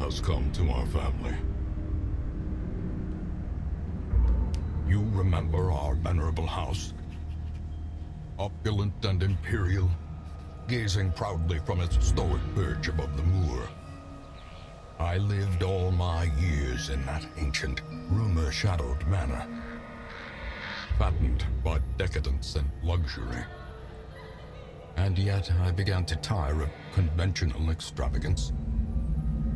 has come to our family. You remember our venerable house? Opulent and imperial, gazing proudly from its stoic perch above the moor. I lived all my years in that ancient, rumor-shadowed manor, fattened by decadence and luxury. And yet I began to tire of conventional extravagance.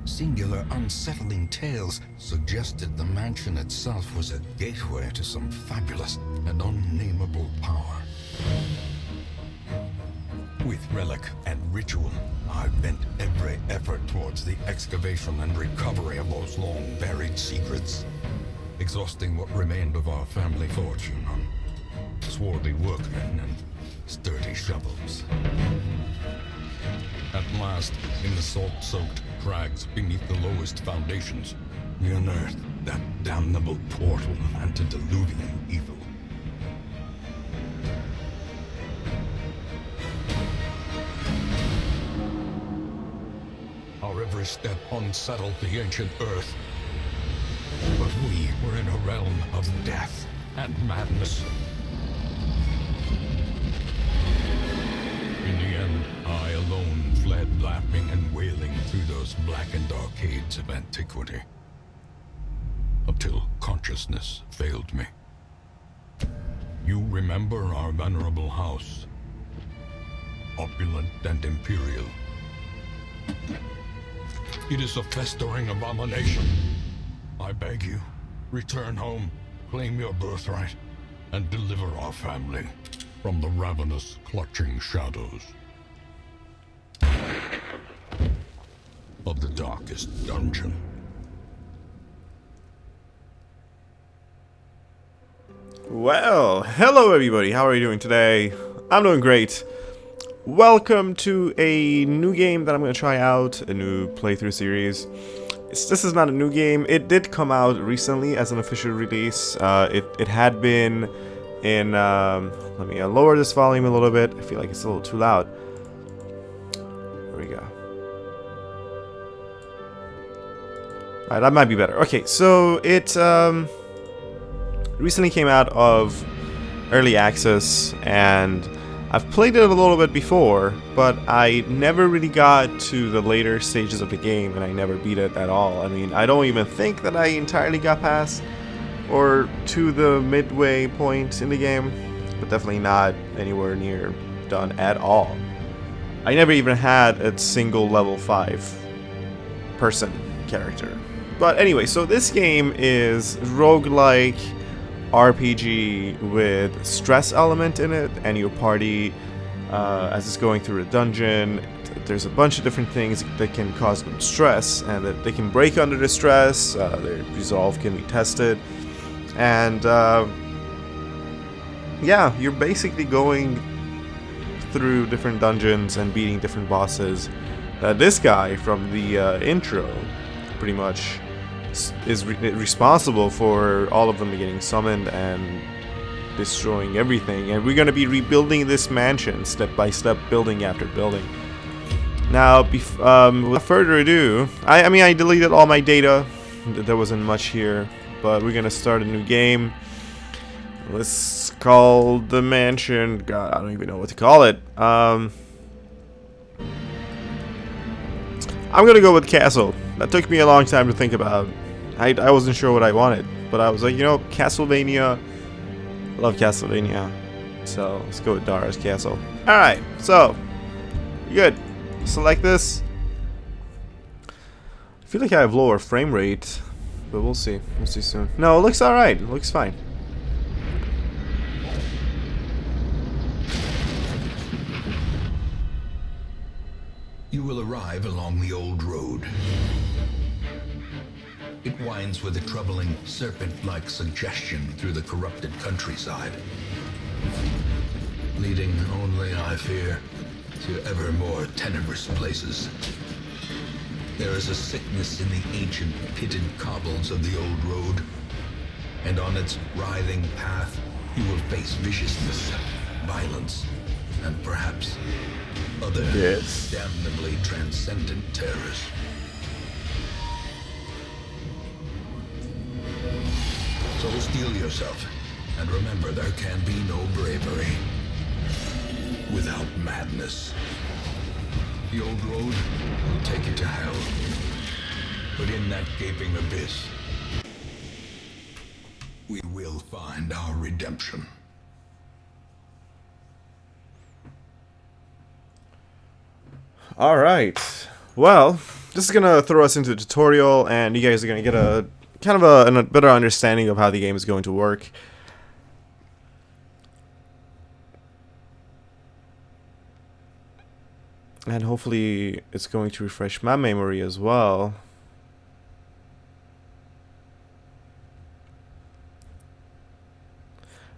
Singular, unsettling tales suggested the mansion itself was a gateway to some fabulous and unnameable power. With relic and ritual, I bent every effort towards the excavation and recovery of those long-buried secrets, exhausting what remained of our family fortune on swarthy workmen and sturdy shovels. At last, in the salt-soaked crags beneath the lowest foundations, we unearthed that damnable portal antediluvian evil. Our every step unsettled the ancient earth, but we were in a realm of death and madness. In the end, I alone fled laughing and wailing through those blackened arcades of antiquity, until consciousness failed me. You remember our venerable house, opulent and imperial. It is a festering abomination. I beg you, return home, claim your birthright, and deliver our family from the ravenous, clutching shadows of the darkest dungeon. Well, hello everybody, how are you doing today? I'm doing great. Welcome to a new game that I'm going to try out, a new playthrough series. This is not a new game. It did come out recently as an official release. It had been in, let me lower this volume a little bit. I feel like it's a little too loud. There we go. Alright, that might be better. Okay, so it recently came out of early access, and I've played it a little bit before, but I never really got to the later stages of the game, and I never beat it at all. I mean, I don't even think that I entirely got past or to the midway point in the game, but definitely not anywhere near done at all. I never even had a single level 5 person character. But anyway, so this game is roguelike RPG with stress element in it, and your party, as it's going through a dungeon, there's a bunch of different things that can cause them stress, and that they can break under the stress. Their resolve can be tested, and yeah, you're basically going through different dungeons and beating different bosses. This guy from the intro pretty much is responsible for all of them getting summoned and destroying everything, and we're going to be rebuilding this mansion step by step, building after building. Now, without further ado, I mean, I deleted all my data. There wasn't much here, but we're going to start a new game. Let's call the mansion, God, I don't even know what to call it. I'm going to go with Castle. That took me a long time to think about. I wasn't sure what I wanted, but I was like, you know, Castlevania. I love Castlevania. So let's go with Dara's Castle. Alright, so good. Select this. I feel like I have lower frame rate, but we'll see. We'll see soon. No, it looks alright. It looks fine. You will arrive along the old road. It winds with a troubling, serpent-like suggestion through the corrupted countryside, leading only, I fear, to ever more tenebrous places. There is a sickness in the ancient, pitted cobbles of the old road, and on its writhing path, you will face viciousness, violence, and perhaps other damnably transcendent terrors. So steel yourself, and remember there can be no bravery without madness. The old road will take you to hell, but in that gaping abyss, we will find our redemption. Alright, well, this is gonna throw us into the tutorial, and you guys are gonna get a kind of a better understanding of how the game is going to work. And hopefully it's going to refresh my memory as well.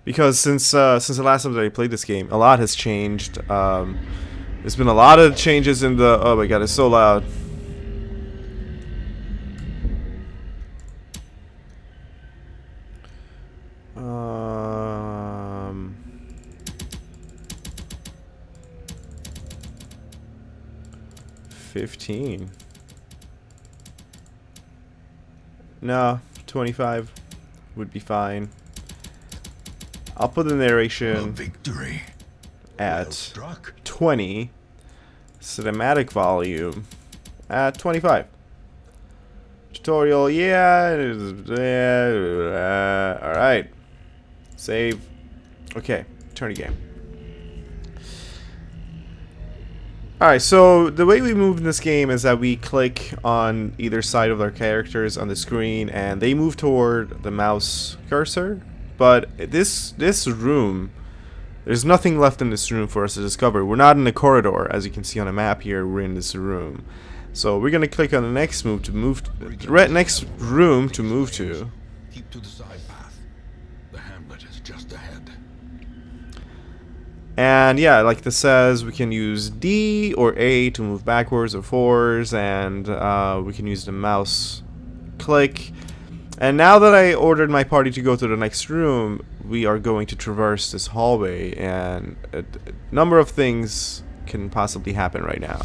Because since the last time that I played this game, a lot has changed. There's been a lot of changes in the... Oh my god, it's so loud. 15. No, 25 would be fine. I'll put the narration victory at 20. Cinematic volume at 25. Tutorial, yeah. Alright. Save. Okay, turn the game. Alright, so the way we move in this game is that we click on either side of our characters on the screen and they move toward the mouse cursor. But this room, there's nothing left in this room for us to discover. We're not in the corridor, as you can see on the map here. We're in this room. So we're gonna click on the next room to move to. Keep to the side path. The hamlet is just ahead. And yeah, like this says, we can use D or A to move backwards or forwards, and we can use the mouse click. And now that I ordered my party to go to the next room, we are going to traverse this hallway, and a number of things can possibly happen right now.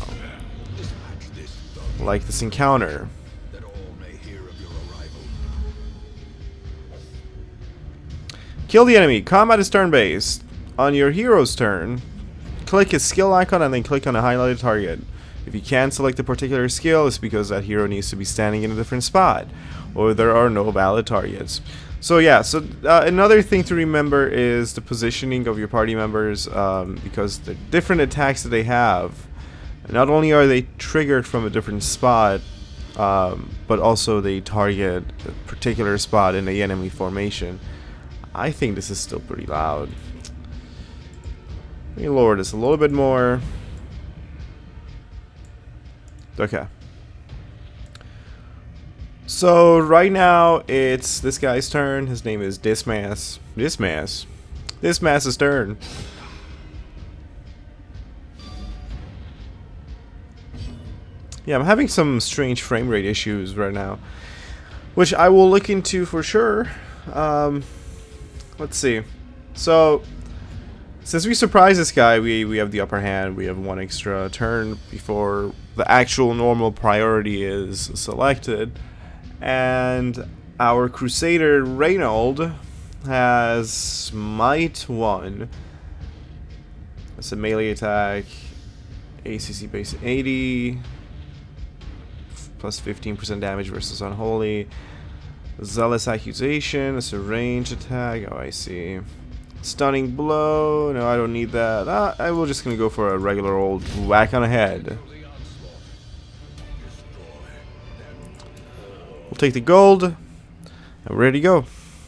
Like this encounter. That all may hear of your arrival. Kill the enemy. Combat is turn-based. On your hero's turn, click his skill icon and then click on a highlighted target. If you can't select a particular skill, it's because that hero needs to be standing in a different spot, or there are no valid targets. So yeah, so another thing to remember is the positioning of your party members, because the different attacks that they have, not only are they triggered from a different spot, but also they target a particular spot in the enemy formation. I think this is still pretty loud. Let me lower this a little bit more. Okay. So right now it's this guy's turn. His name is Dismas. Dismas's turn. Yeah, I'm having some strange frame rate issues right now, which I will look into for sure. Let's see. So since we surprised this guy, we have the upper hand. We have one extra turn before the actual normal priority is selected. And our Crusader Reynold has Smite 1. That's a melee attack. ACC base 80. Plus 15% damage versus Unholy. Zealous Accusation. It's a ranged attack. Oh, I see. Stunning Blow. No, I don't need that. I will just gonna go for a regular old whack on the head. We'll take the gold. And we're ready to go.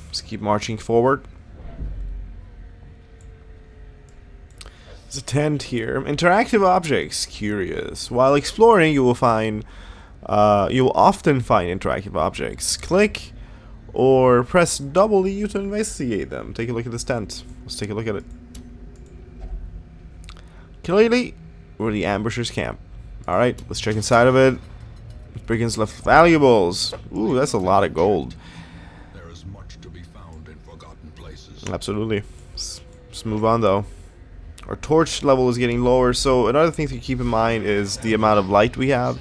Let's keep marching forward. There's a tent here. Interactive objects. Curious. While exploring, you will often find interactive objects. Click or press W to investigate them. Take a look at this tent. Let's take a look at it. Clearly, where the ambushers camp. Alright, let's check inside of it. Brigands left valuables. Ooh, that's a lot of gold. There is much to be found in forgotten places. Absolutely. Let's move on though. Our torch level is getting lower, so another thing to keep in mind is the amount of light we have.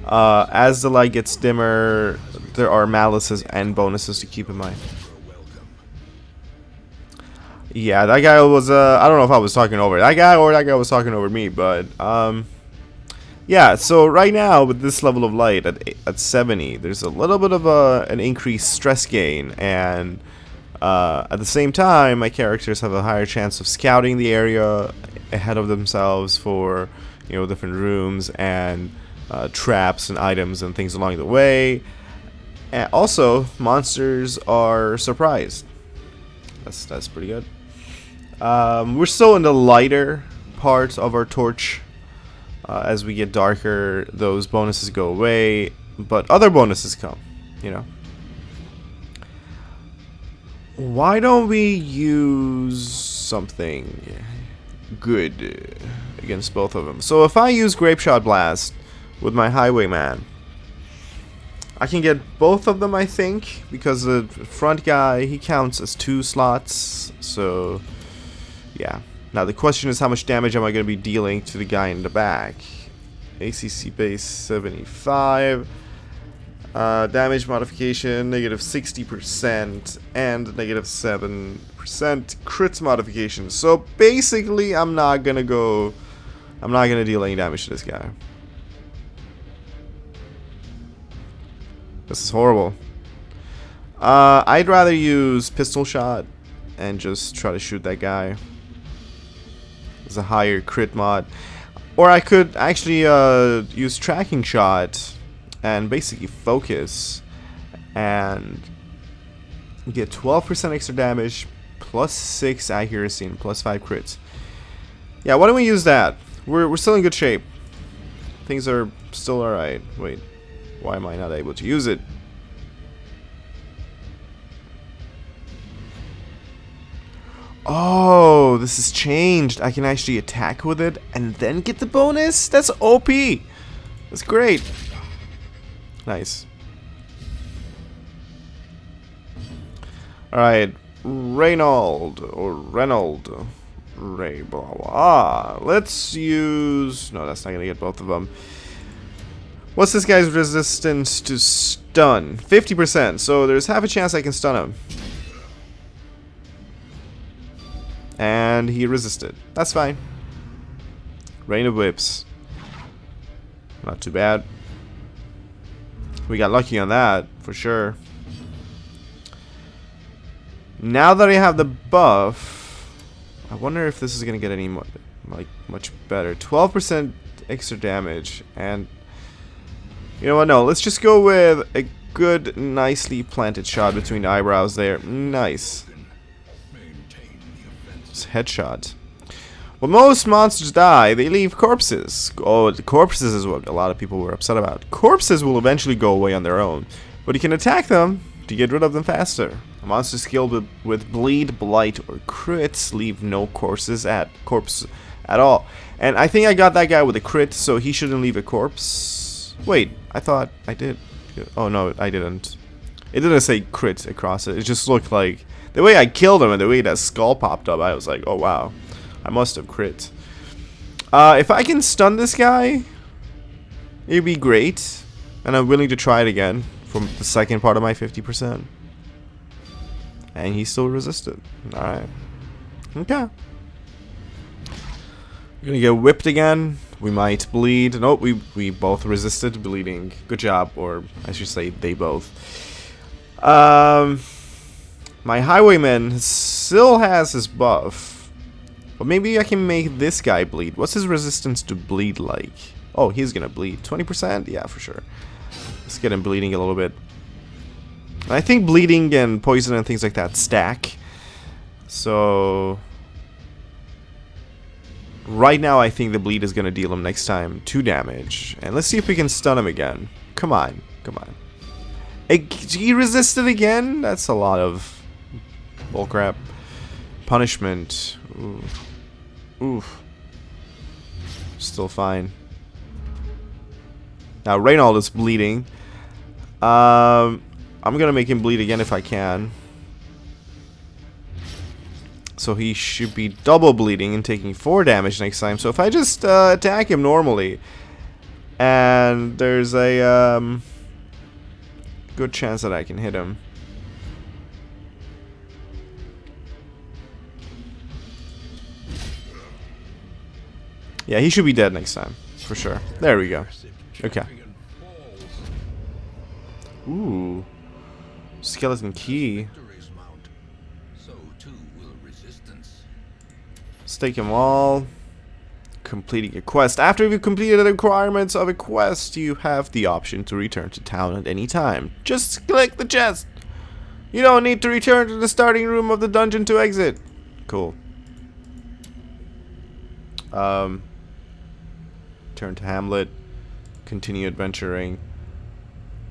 As the light gets dimmer, there are malices and bonuses to keep in mind. Yeah, that guy was, I don't know if I was talking over that guy or that guy was talking over me, but, yeah, so right now with this level of light at 70, there's a little bit of an increased stress gain, and at the same time, my characters have a higher chance of scouting the area ahead of themselves for, you know, different rooms and traps and items and things along the way. And also, monsters are surprised. That's pretty good. We're still in the lighter part of our torch. As we get darker, those bonuses go away, but other bonuses come, you know. Why don't we use something good against both of them? So if I use Grape Shot Blast with my Highwayman, I can get both of them, I think, because the front guy, he counts as 2 slots, so yeah. Now the question is, how much damage am I going to be dealing to the guy in the back? ACC base 75. Damage modification, negative 60% and negative 7% crits modification. So basically, I'm not gonna deal any damage to this guy. This is horrible. I'd rather use pistol shot and just try to shoot that guy. It's a higher crit mod. Or I could actually use tracking shot and basically focus and get 12% extra damage, plus 6 accuracy, and plus 5 crits. Yeah, why don't we use that? We're still in good shape. Things are still alright. Wait, why am I not able to use it? Oh, this has changed. I can actually attack with it and then get the bonus? That's OP. That's great. Nice. Alright, Reynold, or Reynold. Ray, blah, blah. Let's use... No, that's not going to get both of them. What's this guy's resistance to stun? 50%, so there's half a chance I can stun him. And he resisted. That's fine. Rain of Whips. Not too bad. We got lucky on that, for sure. Now that I have the buff, I wonder if this is gonna get any more, like, much better. 12% extra damage, and you know what? No, let's just go with a good, nicely planted shot between the eyebrows there. Nice. It's headshot. When most monsters die, they leave corpses. Oh, the corpses is what a lot of people were upset about. Corpses will eventually go away on their own, but you can attack them to get rid of them faster. Monsters killed with bleed, blight, or crits leave no corpse at all. And I think I got that guy with a crit, so he shouldn't leave a corpse. Wait, I thought I did. Oh no, I didn't. It didn't say crit across it. It just looked like the way I killed him and the way that skull popped up. I was like, oh wow. I must have crit. If I can stun this guy, it'd be great. And I'm willing to try it again from the second part of my 50%. And he still resisted. Alright. Okay. We're gonna get whipped again. We might bleed. Nope, we both resisted bleeding. Good job. Or I should say they both. My Highwayman still has his buff. But maybe I can make this guy bleed. What's his resistance to bleed like? Oh, he's gonna bleed. 20%? Yeah, for sure. Let's get him bleeding a little bit. I think bleeding and poison and things like that stack. So... right now, I think the bleed is gonna deal him next time 2 damage. And let's see if we can stun him again. Come on. Come on. He resisted again? That's a lot of bullcrap. Punishment. Ooh. Oof. Still fine. Now Reynold is bleeding. I'm gonna make him bleed again if I can. So he should be double bleeding and taking 4 damage next time. So if I just attack him normally, and there's a good chance that I can hit him. Yeah, he should be dead next time. For sure. There we go. Okay. Ooh. Skeleton key. Stake them all. Completing a quest. After you've completed the requirements of a quest, you have the option to return to town at any time. Just click the chest. You don't need to return to the starting room of the dungeon to exit. Cool. Turn to Hamlet. Continue adventuring.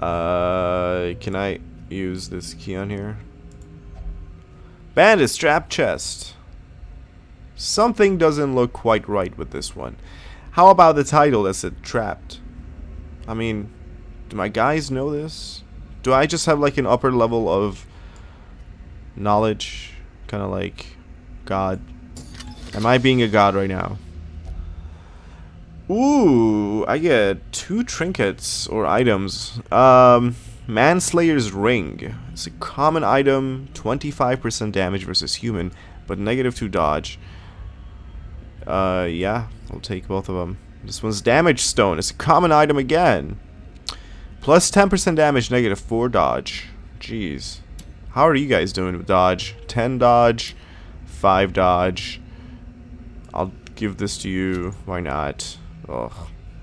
Can I use this key on here? Bandit strap chest. Something doesn't look quite right with this one. How about the title that said trapped? I mean, do my guys know this? Do I just have like an upper level of knowledge? Kind of like God. Am I being a god right now? Ooh, I get 2 trinkets or items. Manslayer's Ring. It's a common item, 25% damage versus human, but -2 dodge. Yeah, I'll take both of them. This one's Damage Stone. It's a common item again. Plus 10% damage, -4 dodge. Jeez. How are you guys doing with dodge? 10 dodge, 5 dodge. I'll give this to you. Why not? Ugh,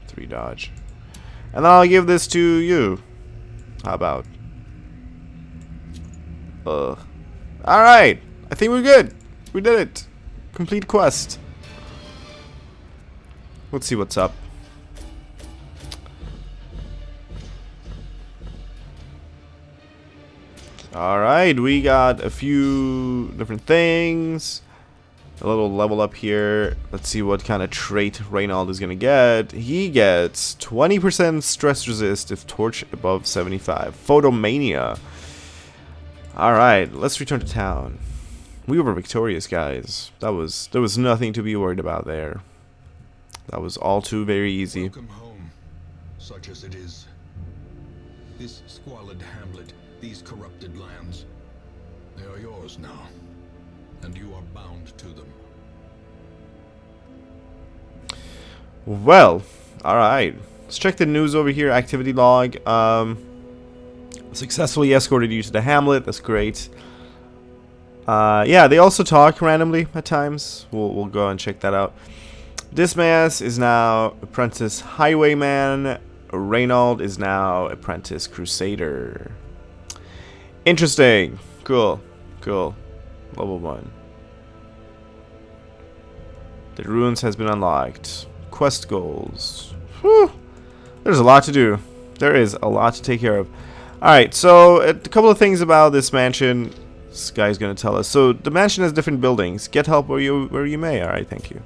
3 dodge. And then I'll give this to you. How about? Ugh. Alright. I think we're good. We did it. Complete quest. Let's see what's up. Alright, we got a few different things. A little level up here. Let's see what kind of trait Reynold is gonna get. He gets 20% stress resist if torch above 75. Photomania. Alright, let's return to town. We were victorious, guys. There was nothing to be worried about there. That was all too very easy. Welcome home, such as it is. This squalid hamlet, these corrupted lands, they are yours now, and you are bound to them. Well, alright. Let's check the news over here. Activity log. Successfully escorted you to the hamlet. That's great. Yeah, they also talk randomly at times. We'll go and check that out. Dismas is now apprentice highwayman. Reynold is now apprentice crusader. Interesting. Cool. Cool. Level 1. The ruins has been unlocked. Quest goals. Whew. There's a lot to do. There is a lot to take care of. Alright, so a couple of things about this mansion. This guy's gonna tell us. So the mansion has different buildings. Get help where you may. Alright, thank you.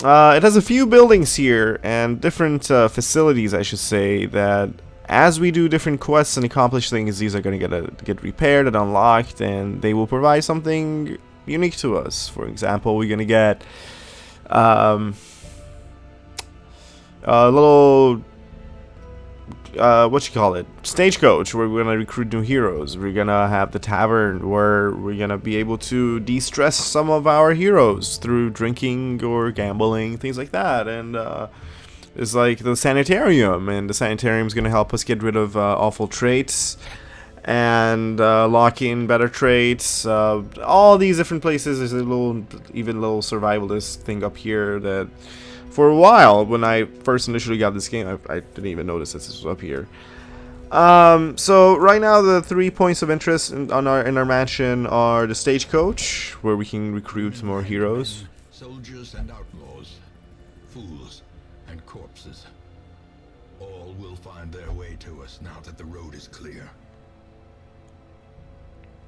It has a few buildings here and different facilities, I should say, that as we do different quests and accomplish things, these are going to get repaired and unlocked, and they will provide something unique to us. For example, we're going to get a little stagecoach where we're gonna recruit new heroes. We're gonna have the tavern where we're gonna be able to de-stress some of our heroes through drinking or gambling, things like that. And there's like the sanitarium, and the sanitarium's gonna help us get rid of awful traits and lock in better traits. All these different places. There's a little survivalist thing up here that for a while, when I first initially got this game, I didn't even notice this was up here. So right now the 3 points of interest in our mansion are the stagecoach, where we can recruit more heroes. Soldiers and outlaws, fools and corpses, all will find their way to us now that the road is clear.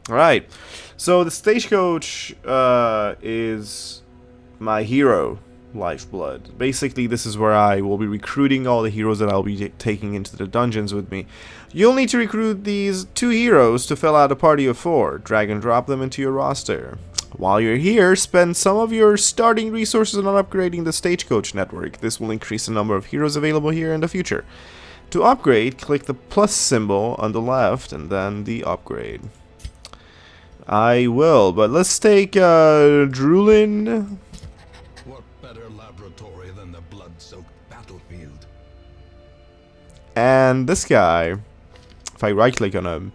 Alright, so the stagecoach is my hero lifeblood. Basically, this is where I will be recruiting all the heroes that I'll be taking into the dungeons with me. You'll need to recruit these 2 heroes to fill out a party of 4. Drag and drop them into your roster. While you're here, spend some of your starting resources on upgrading the stagecoach network. This will increase the number of heroes available here in the future. To upgrade, click the plus symbol on the left and then the upgrade. I will, but let's take Drulin. What better laboratory than And this guy, if I right click on him,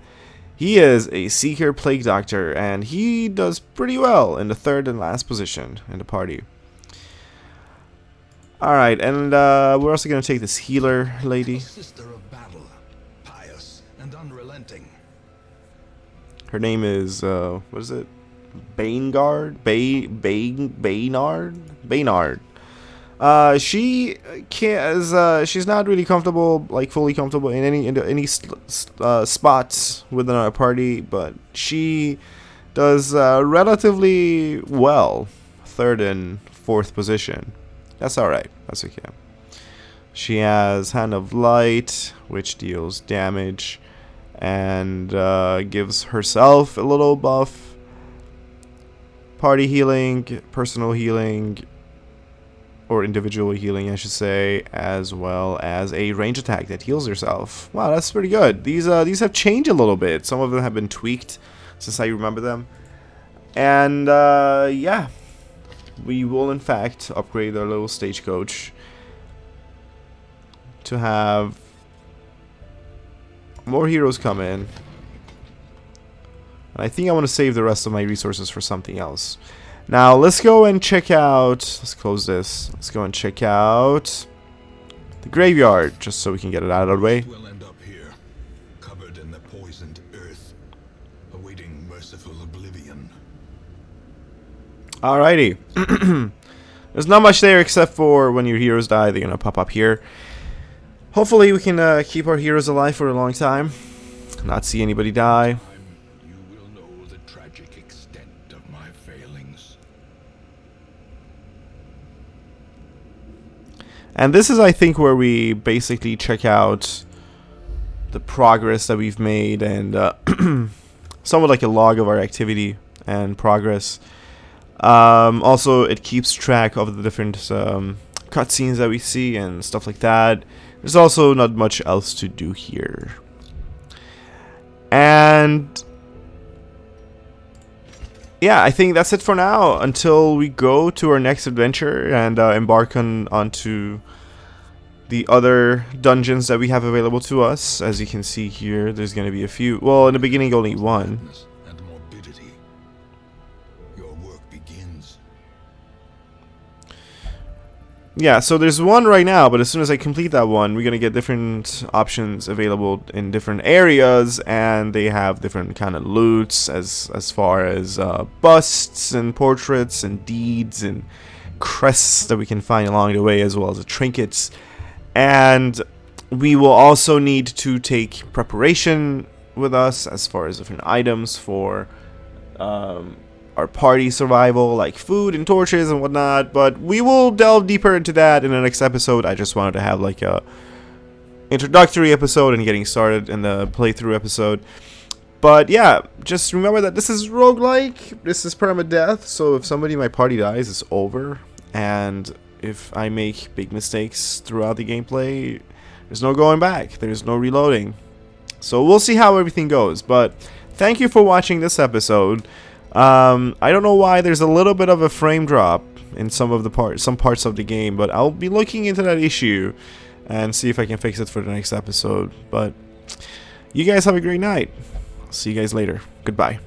he is a Seeker Plague Doctor, and he does pretty well in the third and last position in the party. Alright, and we're also going to take this healer lady. Sister of battle, pious and unrelenting. Her name is, what is it? Baynard? Baynard. She can't, she's not really comfortable, like fully comfortable in any spots within our party, but she does relatively well, third and fourth position. That's alright, that's okay. She has Hand of Light, which deals damage and gives herself a little buff. Party healing, personal healing, or individual healing, I should say, as well as a range attack that heals herself. Wow, that's pretty good. These have changed a little bit. Some of them have been tweaked since I remember them. And yeah, we will in fact upgrade our little stagecoach to have more heroes come in. And I think I want to save the rest of my resources for something else. Now, let's go and check out... Let's close this. Let's go and check out the graveyard, just so we can get it out of the way. We'll end up here, covered in the poisoned earth, awaiting merciful oblivion. Alrighty. There's not much there except for when your heroes die, they're going to pop up here. Hopefully we can keep our heroes alive for a long time. Not see anybody die. You will know the tragic extent of my failings. And this is, I think, where we basically check out the progress that we've made and somewhat like a log of our activity and progress. Also, it keeps track of the different cutscenes that we see and stuff like that. There's also not much else to do here. And yeah, I think that's it for now until we go to our next adventure and embark onto the other dungeons that we have available to us. As you can see here, there's going to be a few. Well, in the beginning, only one. Madness and morbidity. Your work begins. Yeah, so there's one right now, but as soon as I complete that one, we're going to get different options available in different areas, and they have different kind of loots as far as busts and portraits and deeds and crests that we can find along the way, as well as the trinkets. And we will also need to take preparation with us as far as different items for our party survival, like food and torches and whatnot, but we will delve deeper into that in the next episode. I just wanted to have like a introductory episode and getting started in the playthrough episode. But yeah, just remember that this is roguelike, this is permadeath, so if somebody in my party dies, it's over. And if I make big mistakes throughout the gameplay, there's no going back, there's no reloading. So we'll see how everything goes, but thank you for watching this episode. I don't know why there's a little bit of a frame drop in some parts of the game, but I'll be looking into that issue and see if I can fix it for the next episode. But you guys have a great night. See you guys later. Goodbye.